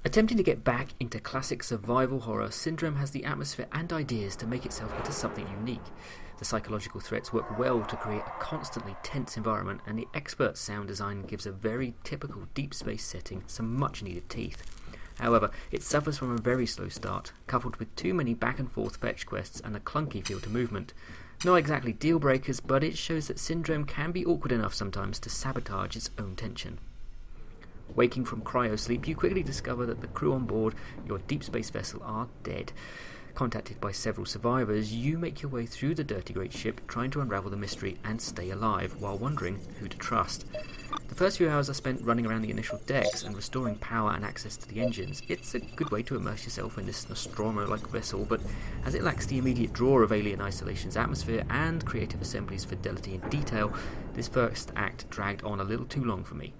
Attempting to get back into classic survival horror, Syndrome has the atmosphere and ideas to make itself into something unique. The psychological threats work well to create a constantly tense environment, and the expert sound design gives a very typical deep space setting some much needed teeth. However, it suffers from a very slow start, coupled with too many back and forth fetch quests and a clunky feel to movement. Not exactly deal breakers, but it shows that Syndrome can be awkward enough sometimes to sabotage its own tension. Waking from cryosleep, you quickly discover that the crew on board your deep space vessel are dead. Contacted by several survivors, you make your way through the dirty great ship, trying to unravel the mystery and stay alive, while wondering who to trust. The first few hours are spent running around the initial decks and restoring power and access to the engines. It's a good way to immerse yourself in this Nostromo-like vessel, but as it lacks the immediate draw of Alien Isolation's atmosphere and Creative Assembly's fidelity and detail, this first act dragged on a little too long for me.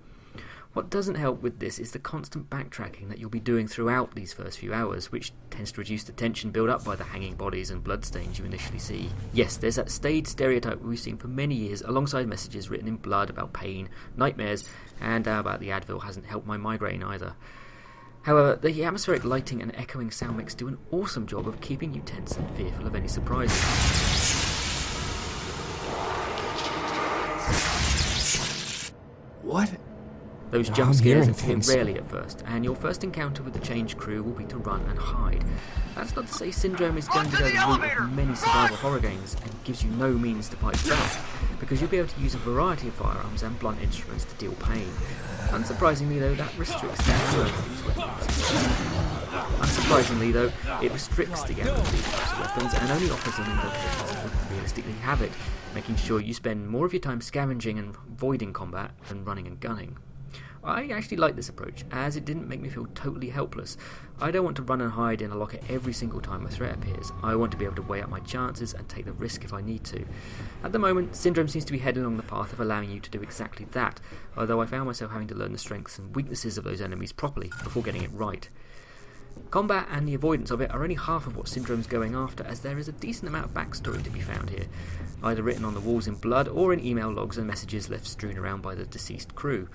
What doesn't help with this is the constant backtracking that you'll be doing throughout these first few hours, which tends to reduce the tension built up by the hanging bodies and bloodstains you initially see. Yes, there's that staid stereotype we've seen for many years, alongside messages written in blood about pain, nightmares, and about the Advil hasn't helped my migraine either. However, the atmospheric lighting and echoing sound mix do an awesome job of keeping you tense and fearful of any surprises. What? Those jump scares appear rarely at first, and your first encounter with the changed crew will be to run and hide. That's not to say Syndrome is going to go the route of many survival horror games and gives you no means to fight back, because you'll be able to use a variety of firearms and blunt instruments to deal pain. Unsurprisingly though, it restricts the ammo of these weapons and only offers them in locations that would realistically have it, making sure you spend more of your time scavenging and avoiding combat than running and gunning. I actually like this approach, as it didn't make me feel totally helpless. I don't want to run and hide in a locker every single time a threat appears. I want to be able to weigh up my chances and take the risk if I need to. At the moment, Syndrome seems to be heading along the path of allowing you to do exactly that, although I found myself having to learn the strengths and weaknesses of those enemies properly before getting it right. Combat and the avoidance of it are only half of what Syndrome's going after, as there is a decent amount of backstory to be found here, either written on the walls in blood or in email logs and messages left strewn around by the deceased crew.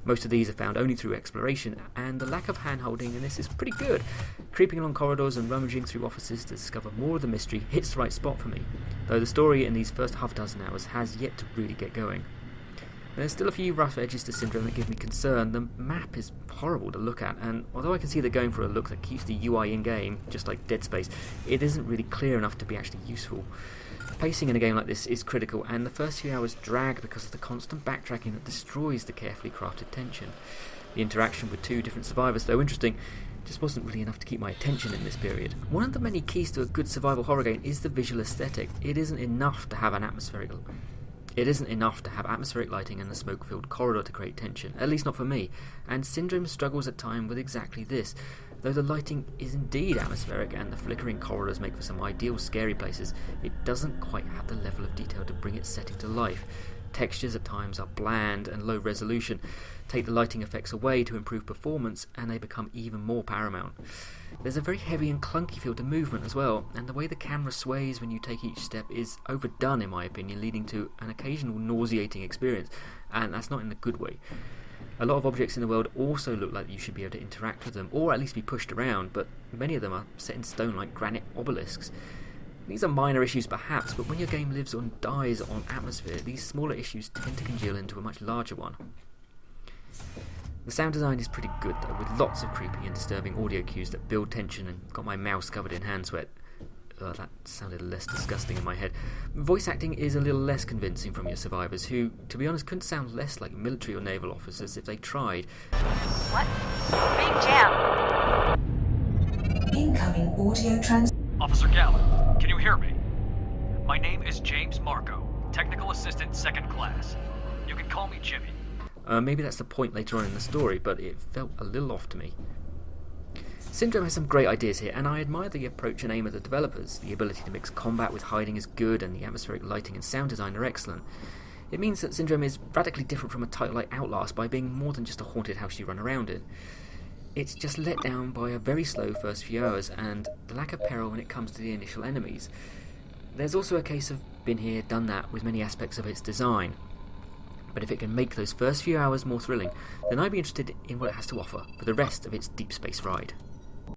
Most of these are found only through exploration, and the lack of hand-holding in this is pretty good. Creeping along corridors and rummaging through offices to discover more of the mystery hits the right spot for me, though the story in these first half dozen hours has yet to really get going. There's still a few rough edges to Syndrome that give me concern. The map is horrible to look at, and although I can see they're going for a look that keeps the UI in-game, just like Dead Space, it isn't really clear enough to be actually useful. Pacing in a game like this is critical, and the first few hours drag because of the constant backtracking that destroys the carefully crafted tension. The interaction with two different survivors, though interesting, just wasn't really enough to keep my attention in this period. One of the many keys to a good survival horror game is the visual aesthetic. It isn't enough to have atmospheric lighting and a smoke-filled corridor to create tension, at least not for me, and Syndrome struggles at times with exactly this. Though the lighting is indeed atmospheric and the flickering corridors make for some ideal scary places, it doesn't quite have the level of detail to bring its setting to life. Textures at times are bland and low resolution, take the lighting effects away to improve performance, and they become even more paramount. There's a very heavy and clunky feel to movement as well, and the way the camera sways when you take each step is overdone in my opinion, leading to an occasional nauseating experience, and that's not in a good way. A lot of objects in the world also look like you should be able to interact with them, or at least be pushed around, but many of them are set in stone like granite obelisks. These are minor issues perhaps, but when your game lives or dies on atmosphere, these smaller issues tend to congeal into a much larger one. The sound design is pretty good though, with lots of creepy and disturbing audio cues that build tension and got my mouse covered in hand sweat. That sounded less disgusting in my head. Voice acting is a little less convincing from your survivors, who, to be honest, couldn't sound less like military or naval officers if they tried. What? Big jam! Incoming audio trans... Officer Gallen, can you hear me? My name is James Marco, Technical Assistant 2nd Class. You can call me Jimmy. Maybe that's the point later on in the story, but it felt a little off to me. Syndrome has some great ideas here, and I admire the approach and aim of the developers. The ability to mix combat with hiding is good, and the atmospheric lighting and sound design are excellent. It means that Syndrome is radically different from a title like Outlast by being more than just a haunted house you run around in. It's just let down by a very slow first few hours, and the lack of peril when it comes to the initial enemies. There's also a case of been here, done that with many aspects of its design. But if it can make those first few hours more thrilling, then I'd be interested in what it has to offer for the rest of its deep space ride.